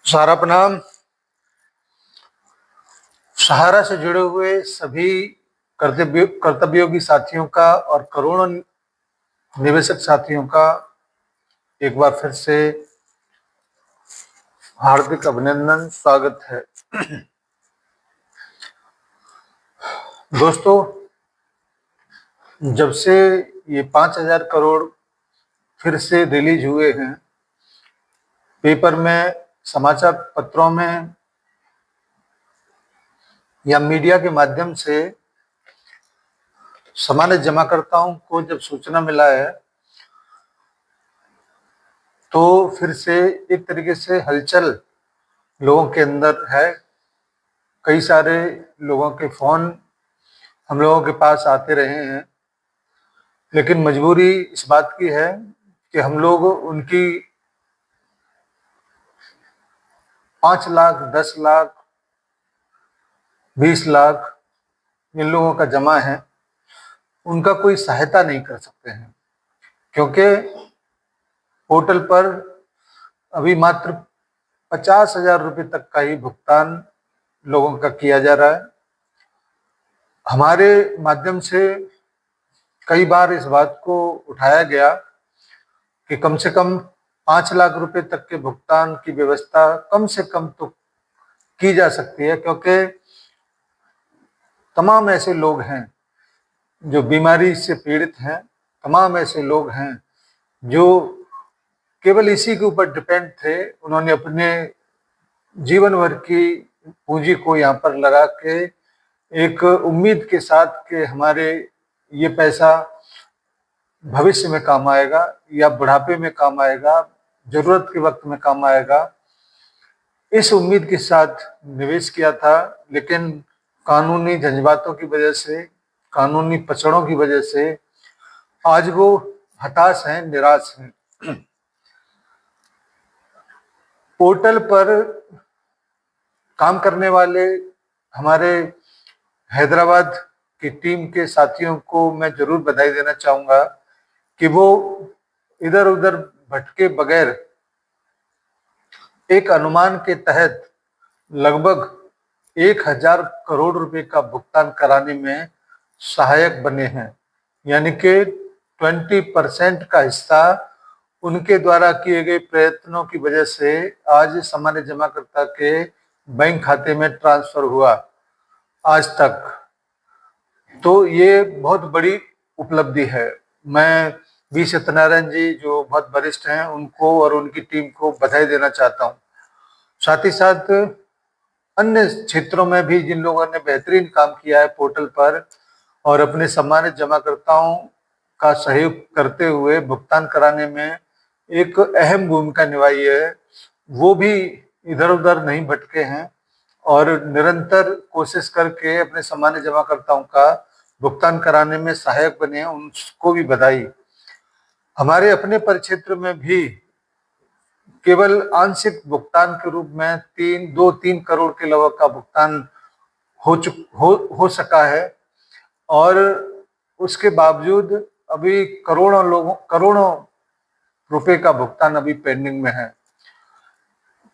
सारा प्रणाम। सहारा से जुड़े हुए सभी कर्तव्योगी साथियों का और करोड़ों निवेशक साथियों का एक बार फिर से हार्दिक अभिनंदन, स्वागत है। दोस्तों, जब से ये 5,000 करोड़ फिर से रिलीज हुए हैं, पेपर में, समाचार पत्रों में या मीडिया के माध्यम से सामान्य जमाकर्ताओं को जब सूचना मिला है, तो फिर से एक तरीके से हलचल लोगों के अंदर है। कई सारे लोगों के फोन हम लोगों के पास आते रहे हैं, लेकिन मजबूरी इस बात की है कि हम लोग उनकी 5 लाख, 10 लाख, 20 लाख जिन लोगों का जमा है, उनका कोई सहायता नहीं कर सकते हैं, क्योंकि पोर्टल पर अभी मात्र 50,000 रुपये तक का ही भुगतान लोगों का किया जा रहा है। हमारे माध्यम से कई बार इस बात को उठाया गया कि कम से कम 5 लाख रुपए तक के भुगतान की व्यवस्था कम से कम तो की जा सकती है, क्योंकि तमाम ऐसे लोग हैं जो बीमारी से पीड़ित हैं, तमाम ऐसे लोग हैं जो केवल इसी के ऊपर डिपेंड थे। उन्होंने अपने जीवन भर की पूंजी को यहाँ पर लगा के एक उम्मीद के साथ कि हमारे ये पैसा भविष्य में काम आएगा या बुढ़ापे में काम आएगा, जरूरत के वक्त में काम आएगा, इस उम्मीद के साथ निवेश किया था। लेकिन कानूनी जज्बातों की वजह से, कानूनी पचड़ों की वजह से आज वो हताश हैं, निराश हैं। पोर्टल पर काम करने वाले हमारे हैदराबाद की टीम के साथियों को मैं जरूर बधाई देना चाहूँगा कि वो इधर उधर भटके बगैर एक अनुमान के तहत लगभग 1,000 करोड़ रुपए का भुगतान कराने में सहायक बने हैं। यानी कि 20% का हिस्सा उनके द्वारा किए गए प्रयत्नों की वजह से आज सामान्य जमाकर्ता के बैंक खाते में ट्रांसफर हुआ आज तक। तो ये बहुत बड़ी उपलब्धि है। मैं वी सत्यनारायण जी, जो बहुत वरिष्ठ हैं, उनको और उनकी टीम को बधाई देना चाहता हूँ। साथ ही साथ अन्य क्षेत्रों में भी जिन लोगों ने बेहतरीन काम किया है पोर्टल पर और अपने सम्मानित जमाकर्ताओं का सहयोग करते हुए भुगतान कराने में एक अहम भूमिका निभाई है, वो भी इधर उधर नहीं भटके हैं और निरंतर कोशिश करके अपने सम्मानित जमाकर्ताओं का भुगतान कराने में सहायक बने हैं। उनको भी बधाई। हमारे अपने परिक्षेत्र में भी केवल आंशिक भुगतान के रूप में 2-3 करोड़ के लगभग का भुगतान हो सका है, और उसके बावजूद अभी करोड़ों रुपए का भुगतान अभी पेंडिंग में है।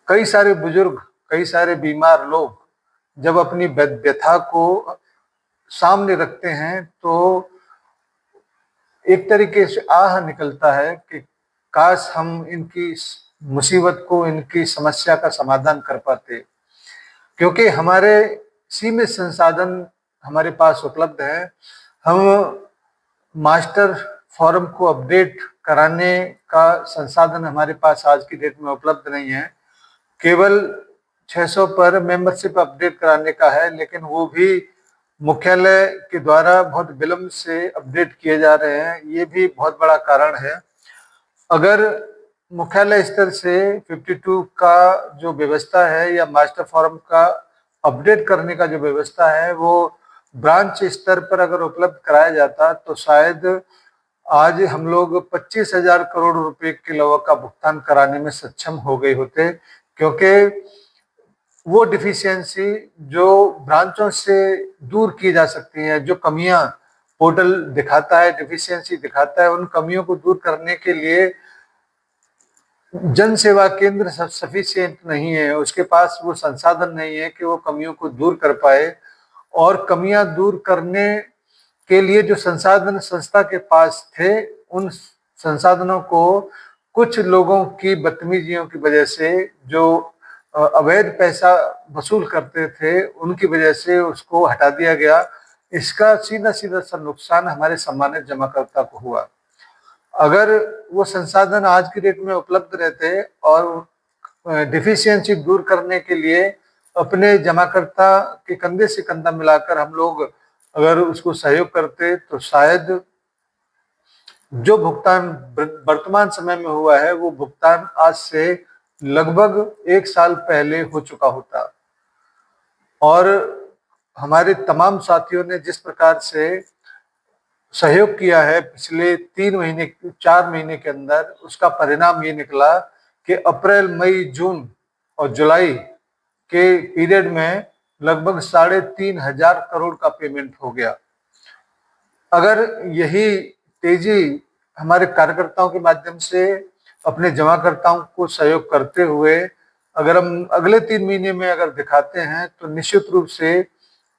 कई सारे बुजुर्ग, कई सारे बीमार लोग जब अपनी व्यथा को सामने रखते हैं तो एक तरीके से आह निकलता है कि काश हम इनकी मुसीबत को, इनकी समस्या का समाधान कर पाते, क्योंकि हमारे सीमित संसाधन हमारे पास उपलब्ध है। हम मास्टर फॉर्म को अपडेट कराने का संसाधन हमारे पास आज की डेट में उपलब्ध नहीं है। केवल 600 पर मेंबरशिप अपडेट कराने का है, लेकिन वो भी मुख्यालय के द्वारा बहुत विलंब से अपडेट किए जा रहे हैं। ये भी बहुत बड़ा कारण है। अगर मुख्यालय स्तर से 52 का जो व्यवस्था है या मास्टर फॉर्म का अपडेट करने का जो व्यवस्था है वो ब्रांच स्तर पर अगर उपलब्ध कराया जाता तो शायद आज हम लोग 25,000 करोड़ रुपए के लगभग का भुगतान कराने में सक्षम हो गए होते, क्योंकि वो डिफिशियंसी जो ब्रांचों से दूर की जा सकती है, जो कमियां पोर्टल दिखाता है, डिफिशियंसी दिखाता है, उन कमियों को दूर करने के लिए जन सेवा केंद्र सफिशिएंट नहीं है, उसके पास वो संसाधन नहीं है कि वो कमियों को दूर कर पाए। और कमियां दूर करने के लिए जो संसाधन संस्था के पास थे, उन संसाधनों को कुछ लोगों की बदतमीजियों की वजह से, जो अवैध पैसा वसूल करते थे, उनकी वजह से उसको हटा दिया गया। इसका सीधा सीधा सा नुकसान हमारे सम्मानित जमाकर्ता को हुआ। अगर वो संसाधन आज की डेट में उपलब्ध रहते और डिफिशियंसी दूर करने के लिए अपने जमाकर्ता के कंधे से कंधा मिलाकर हम लोग अगर उसको सहयोग करते, तो शायद जो भुगतान वर्तमान समय में हुआ है वो भुगतान आज से लगभग 1 साल पहले हो चुका होता। और हमारे तमाम साथियों ने जिस प्रकार से सहयोग किया है पिछले 3 महीने 4 महीने के अंदर, उसका परिणाम ये निकला कि अप्रैल, मई, जून और जुलाई के पीरियड में लगभग 3,500 करोड़ का पेमेंट हो गया। अगर यही तेजी हमारे कार्यकर्ताओं के माध्यम से अपने जमाकर्ताओं को सहयोग करते हुए अगर हम अगले 3 महीने में अगर दिखाते हैं, तो निश्चित रूप से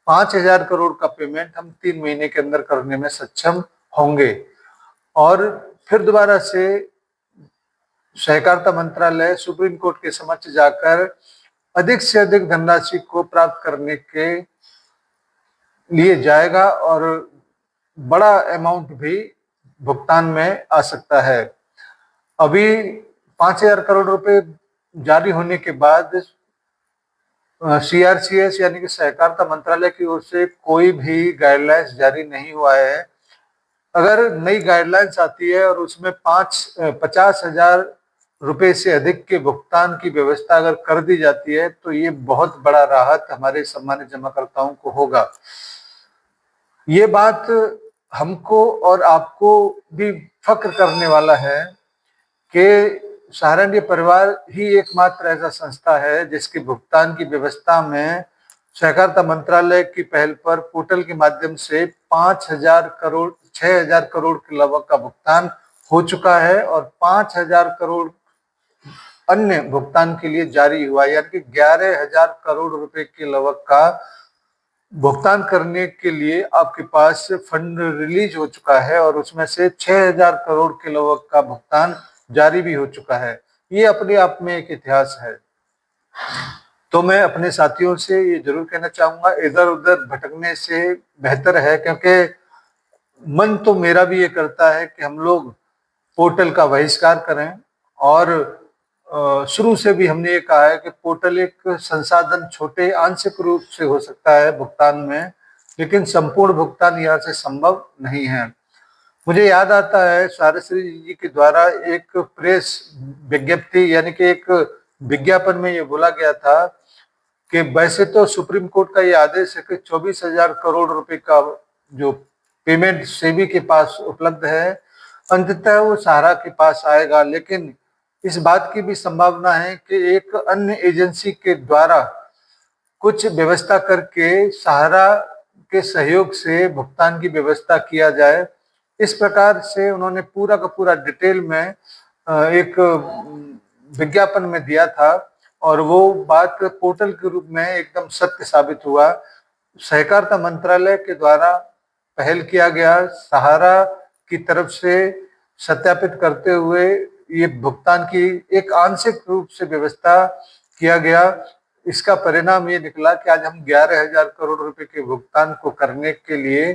5,000 करोड़ का पेमेंट हम 3 महीने के अंदर करने में सक्षम होंगे। और फिर दोबारा से सहकारिता मंत्रालय सुप्रीम कोर्ट के समक्ष जाकर अधिक से अधिक धनराशि को प्राप्त करने के लिए जाएगा और बड़ा अमाउंट भी भुगतान में आ सकता है। अभी 5,000 करोड़ रुपए जारी होने के बाद CRCS यानी कि सहकारिता मंत्रालय की ओर से कोई भी गाइडलाइंस जारी नहीं हुआ है। अगर नई गाइडलाइंस आती है और उसमें 50,000 रुपए से अधिक के भुगतान की व्यवस्था अगर कर दी जाती है, तो ये बहुत बड़ा राहत हमारे सम्मानित जमाकर्ताओं को होगा। ये बात हमको और आपको भी फक्र करने वाला है कि सहारनपुर परिवार ही एकमात्र ऐसा संस्था है जिसके भुगतान की व्यवस्था में सहकारिता मंत्रालय की पहल पर पोर्टल के माध्यम से 5,000 करोड़ 6,000 करोड़ के लगभग का भुगतान हो चुका है और 5,000 करोड़ अन्य भुगतान के लिए जारी हुआ, यानी कि 11,000 करोड़ रुपए के लगभग का भुगतान करने के लिए आपके पास फंड रिलीज हो चुका है और उसमें से 6,000 करोड़ के लगभग का भुगतान जारी भी हो चुका है। ये अपने आप में एक इतिहास है। तो मैं अपने साथियों से ये जरूर कहना चाहूंगा, इधर उधर भटकने से बेहतर है, क्योंकि मन तो मेरा भी ये करता है कि हम लोग पोर्टल का बहिष्कार करें। और शुरू से भी हमने ये कहा है कि पोर्टल एक संसाधन छोटे आंशिक रूप से हो सकता है भुगतान में, लेकिन संपूर्ण भुगतान यहाँ से संभव नहीं है। मुझे याद आता है सारश्री जी के द्वारा एक प्रेस विज्ञप्ति यानी कि एक विज्ञापन में ये बोला गया था कि वैसे तो सुप्रीम कोर्ट का ये आदेश है कि 24,000 करोड़ रुपए का जो पेमेंट सेबी के पास उपलब्ध है, अंततः वो सहारा के पास आएगा, लेकिन इस बात की भी संभावना है कि एक अन्य एजेंसी के द्वारा कुछ व्यवस्था करके सहारा के सहयोग से भुगतान की व्यवस्था किया जाए। इस प्रकार से उन्होंने पूरा का पूरा डिटेल में एक विज्ञापन में दिया था और वो बात पोर्टल के रूप में एकदम सत्य साबित हुआ। सहकारिता मंत्रालय के द्वारा पहल किया गया, सहारा की तरफ से सत्यापित करते हुए ये भुगतान की एक आंशिक रूप से व्यवस्था किया गया। इसका परिणाम ये निकला कि आज हम 11,000 करोड़ रुपए के भुगतान को करने के लिए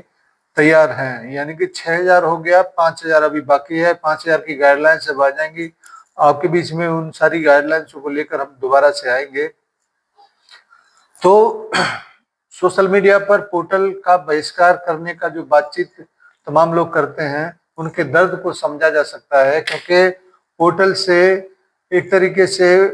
तैयार हैं, यानी कि 6,000 हो गया, 5,000 अभी बाकी है। 5,000 की गाइडलाइंस जब आ जाएंगी आपके बीच में, उन सारी गाइडलाइंस को लेकर हम दोबारा से आएंगे। तो सोशल मीडिया पर पोर्टल का बहिष्कार करने का जो बातचीत तमाम लोग करते हैं, उनके दर्द को समझा जा सकता है, क्योंकि पोर्टल से एक तरीके से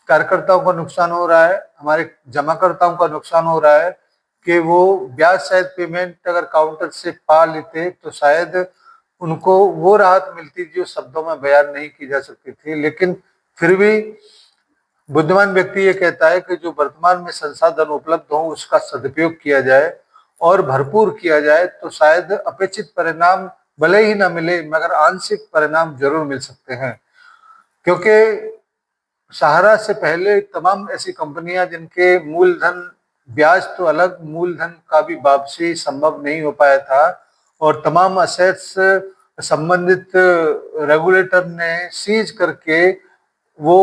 कार्यकर्ताओं का नुकसान हो रहा है, हमारे जमाकर्ताओं का नुकसान हो रहा है कि वो ब्याज शायद पेमेंट अगर काउंटर से पा लेते तो शायद उनको वो राहत मिलती जो शब्दों में बयान नहीं की जा सकती थी। लेकिन फिर भी बुद्धिमान व्यक्ति ये कहता है कि जो वर्तमान में संसाधन उपलब्ध हो उसका सदुपयोग किया जाए और भरपूर किया जाए तो शायद अपेक्षित परिणाम भले ही ना मिले मगर आंशिक परिणाम जरूर मिल सकते हैं। क्योंकि सहारा से पहले तमाम ऐसी कंपनियां जिनके मूलधन, ब्याज तो अलग, मूलधन का भी वापसी संभव नहीं हो पाया था और तमाम असेट्स संबंधित रेगुलेटर ने सीज करके वो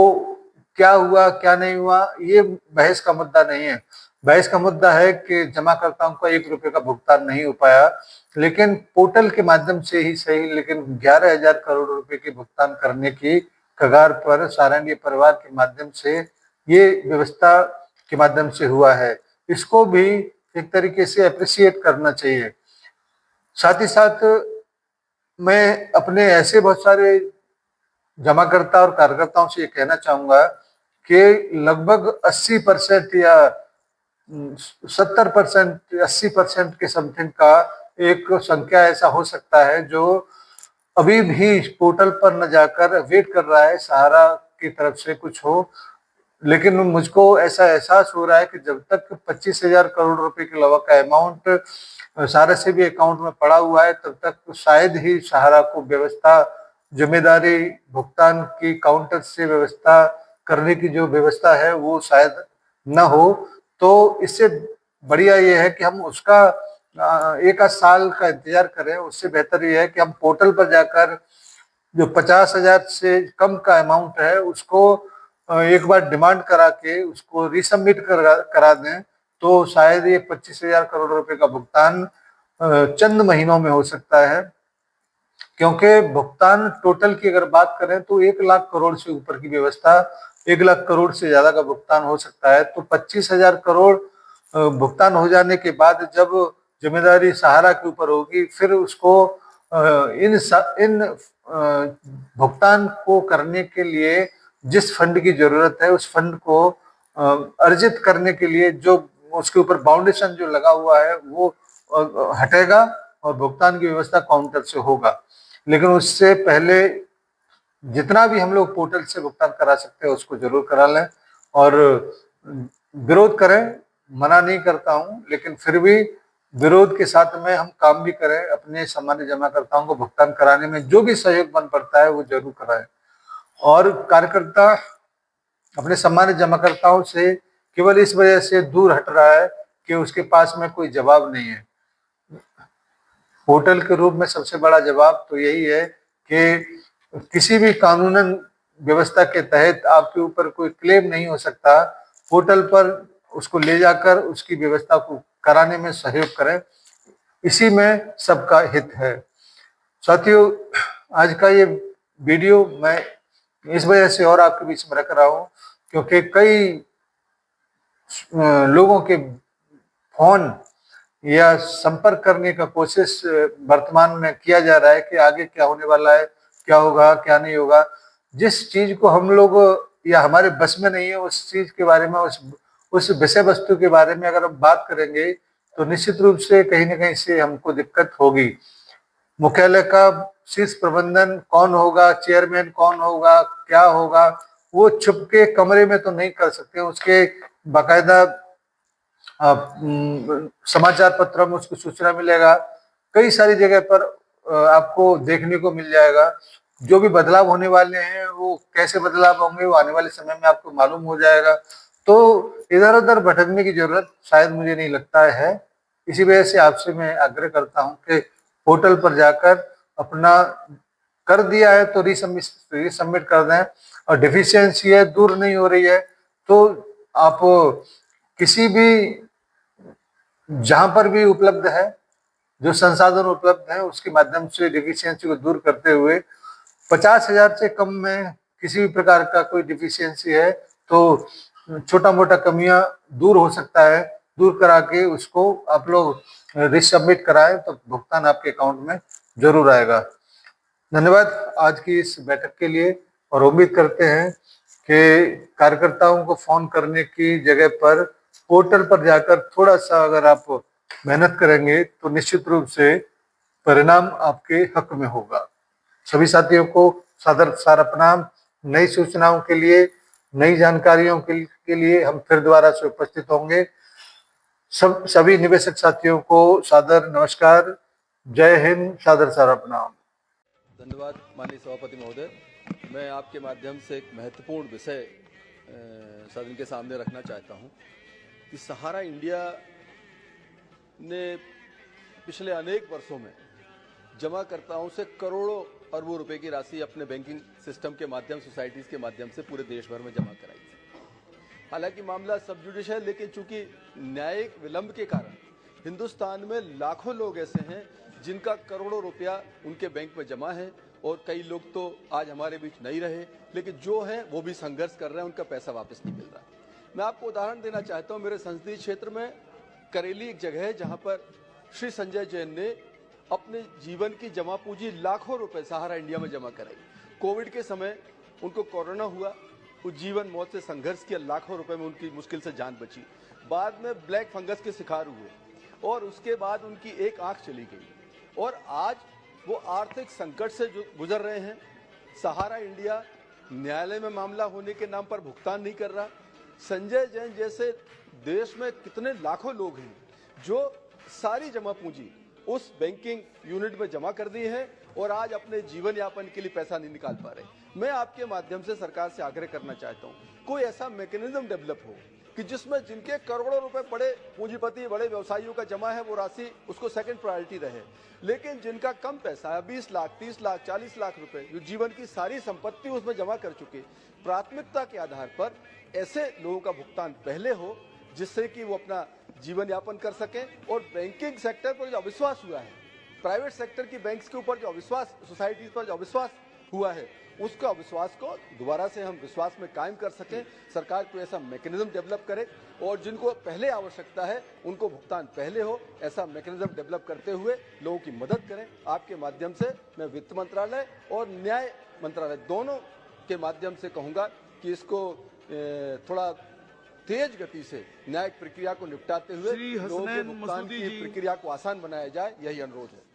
क्या हुआ क्या नहीं हुआ ये बहस का मुद्दा नहीं है। बहस का मुद्दा है कि जमाकर्ताओं को 1 रुपए का भुगतान नहीं हो पाया, लेकिन पोर्टल के माध्यम से ही सही, लेकिन 11,000 करोड़ रुपए के भुगतान करने की कगार पर सारंगी परिवार के माध्यम से, ये व्यवस्था के माध्यम से हुआ है। इसको भी एक तरीके से अप्रिशिएट करना चाहिए। साथ ही साथ मैं अपने ऐसे बहुत सारे जमाकर्ता और कार्यकर्ताओं से ये कहना चाहूंगा कि लगभग 80% या 70%, 80% के समथिंग का एक संख्या ऐसा हो सकता है जो अभी भी पोर्टल पर न जाकर वेट कर रहा है सहारा की तरफ से कुछ हो। लेकिन मुझको ऐसा एहसास हो रहा है कि जब तक 25,000 करोड़ रुपए के अलावा का अमाउंट सहारा से भी अकाउंट में पड़ा हुआ है तब तक शायद ही सहारा को व्यवस्था, जिम्मेदारी, भुगतान की काउंटर से व्यवस्था करने की जो व्यवस्था है वो शायद न हो। तो इससे बढ़िया ये है कि हम उसका 1 आध साल का इंतजार करें। उससे बेहतर ये है कि हम पोर्टल पर जाकर जो 50,000 से कम का अमाउंट है उसको एक बार डिमांड करा के उसको रिसबमिट करा दें तो शायद ये 25,000 करोड़ रुपए का भुगतान चंद महीनों में हो सकता है। क्योंकि भुगतान टोटल की अगर बात करें तो 1 लाख करोड़ से ऊपर की व्यवस्था, 1 लाख करोड़ से ज्यादा का भुगतान हो सकता है। तो 25,000 करोड़ भुगतान हो जाने के बाद जब जिम्मेदारी सहारा के ऊपर होगी, फिर उसको इन भुगतान को करने के लिए जिस फंड की जरूरत है उस फंड को अर्जित करने के लिए जो उसके ऊपर बाउंडेशन जो लगा हुआ है वो हटेगा और भुगतान की व्यवस्था काउंटर से होगा। लेकिन उससे पहले जितना भी हम लोग पोर्टल से भुगतान करा सकते हैं उसको जरूर करा लें और विरोध करें। मना नहीं करता हूं, लेकिन फिर भी विरोध के साथ में हम काम भी करें। अपने सामान्य जमाकर्ताओं को भुगतान कराने में जो भी सहयोग बन पड़ता है वो जरूर कराएं। और कार्यकर्ता अपने सामान्य जमाकर्ताओं से केवल इस वजह से दूर हट रहा है कि उसके पास में कोई जवाब नहीं है। पोर्टल के रूप में सबसे बड़ा जवाब तो यही है कि किसी भी कानूनन व्यवस्था के तहत आपके ऊपर कोई क्लेम नहीं हो सकता। पोर्टल पर उसको ले जाकर उसकी व्यवस्था को कराने में सहयोग करें, इसी में सबका हित है। साथियों, आज का ये वीडियो मैं इस वजह से और आपके बीच में रख रहा हूँ क्योंकि कई लोगों के फोन या संपर्क करने का कोशिश वर्तमान में किया जा रहा है कि आगे क्या होने वाला है, क्या होगा क्या नहीं होगा। जिस चीज को हम लोग या हमारे बस में नहीं है उस चीज के बारे में, उस विषय वस्तु के बारे में अगर हम बात करेंगे तो निश्चित रूप से कहीं ना कहीं से हमको दिक्कत होगी। मुख्यालय का शीर्ष प्रबंधन कौन होगा, चेयरमैन कौन होगा, क्या होगा, वो छुप के कमरे में तो नहीं कर सकते। उसके बाकायदा समाचार पत्रों में उसको सूचना मिलेगा, कई सारी जगह पर आपको देखने को मिल जाएगा। जो भी बदलाव होने वाले हैं वो कैसे बदलाव होंगे वो आने वाले समय में आपको मालूम हो जाएगा। तो इधर उधर भटकने की जरूरत शायद मुझे नहीं लगता है। इसी वजह से आपसे मैं आग्रह करता हूं कि पोर्टल पर जाकर अपना कर दिया है तो रिसबमिट कर दें, और डिफिशियंसी है दूर नहीं हो रही है तो आप किसी भी जहां पर भी उपलब्ध है, जो संसाधन उपलब्ध है उसके माध्यम से डिफिशियंसी को दूर करते हुए 50,000 से कम में किसी भी प्रकार का कोई डिफिशियंसी है तो छोटा मोटा कमियां दूर हो सकता है, दूर करा के उसको आप लोग रिसबमिट कराएं तो भुगतान आपके अकाउंट में जरूर आएगा। धन्यवाद आज की इस बैठक के लिए, और उम्मीद करते हैं कि कार्यकर्ताओं को फोन करने की जगह पर पोर्टल पर जाकर थोड़ा सा अगर आप मेहनत करेंगे तो निश्चित रूप से परिणाम आपके हक में होगा। सभी साथियों को सादर सारा प्रणाम। नई सूचनाओं के लिए, नई जानकारियों के लिए हम फिर दोबारा से उपस्थित होंगे। सभी निवेशक साथियों को सादर नमस्कार, जय हिंद, सादर सारा प्रणाम। धन्यवाद माननीय सभापति महोदय। मैं आपके माध्यम से एक महत्वपूर्ण विषय सदन के सामने रखना चाहता हूं कि सहारा इंडिया ने पिछले अनेक वर्षों में जमाकर्ताओं से करोड़ों अरबों रुपए की राशि अपने बैंकिंग सिस्टम के माध्यम, सोसाइटीज के माध्यम से पूरे देश भर में जमा कराई थी। हालांकि मामला सब जुडिश है, लेकिन चूंकि न्यायिक विलंब के कारण हिंदुस्तान में लाखों लोग ऐसे हैं जिनका करोड़ों रुपया उनके बैंक में जमा है, और कई लोग तो आज हमारे बीच नहीं रहे, लेकिन जो हैं वो भी संघर्ष कर रहे हैं, उनका पैसा वापस नहीं मिल रहा। मैं आपको उदाहरण देना चाहता हूं। मेरे संसदीय क्षेत्र में करेली एक जगह है जहां पर श्री संजय जैन ने अपने जीवन की जमा पूंजी लाखों रुपए सहारा इंडिया में जमा कराई। कोविड के समय उनको कोरोना हुआ, वो जीवन मौत से संघर्ष किया, लाखों रुपए में उनकी मुश्किल से जान बची। बाद में ब्लैक फंगस के शिकार हुए और उसके बाद उनकी एक आंख चली गई, और आज वो आर्थिक संकट से गुजर रहे हैं। सहारा इंडिया न्यायालय में मामला होने के नाम पर भुगतान नहीं कर रहा। संजय जैन जैसे देश में कितने लाखों लोग हैं जो सारी जमा पूंजी उस बैंकिंग यूनिट में जमा कर दी है और आज अपने जीवन यापन के लिए पैसा नहीं निकाल पा रहे। मैं आपके माध्यम से सरकार से आग्रह करना चाहता हूं, कोई ऐसा मैकेनिज्म डेवलप हो कि जिसमें जिनके करोड़ों रुपए बड़े पूंजीपति, बड़े व्यवसायियों का जमा है, वो राशि उसको सेकंड प्रायोरिटी रहे, लेकिन जिनका कम पैसा है, 20 लाख, 30 लाख, 40 लाख रुपए, जो जीवन की सारी संपत्ति उसमें जमा कर चुके, प्राथमिकता के आधार पर ऐसे लोगों का भुगतान पहले हो, जिससे कि वो अपना जीवन यापन कर सकें। और बैंकिंग सेक्टर पर जो अविश्वास हुआ है, प्राइवेट सेक्टर की बैंक्स के ऊपर जो अविश्वास, सोसाइटीज पर जो अविश्वास हुआ है, उसका विश्वास को दोबारा से हम विश्वास में कायम कर सकें। सरकार कोई ऐसा मैकेनिज्म डेवलप करे और जिनको पहले आवश्यकता है उनको भुगतान पहले हो, ऐसा मैकेनिज्म डेवलप करते हुए लोगों की मदद करें। आपके माध्यम से मैं वित्त मंत्रालय और न्याय मंत्रालय दोनों के माध्यम से कहूँगा कि इसको थोड़ा तेज गति से न्यायिक प्रक्रिया को निपटाते हुए लोगों के भुगतान की प्रक्रिया को आसान बनाया जाए, यही अनुरोध है।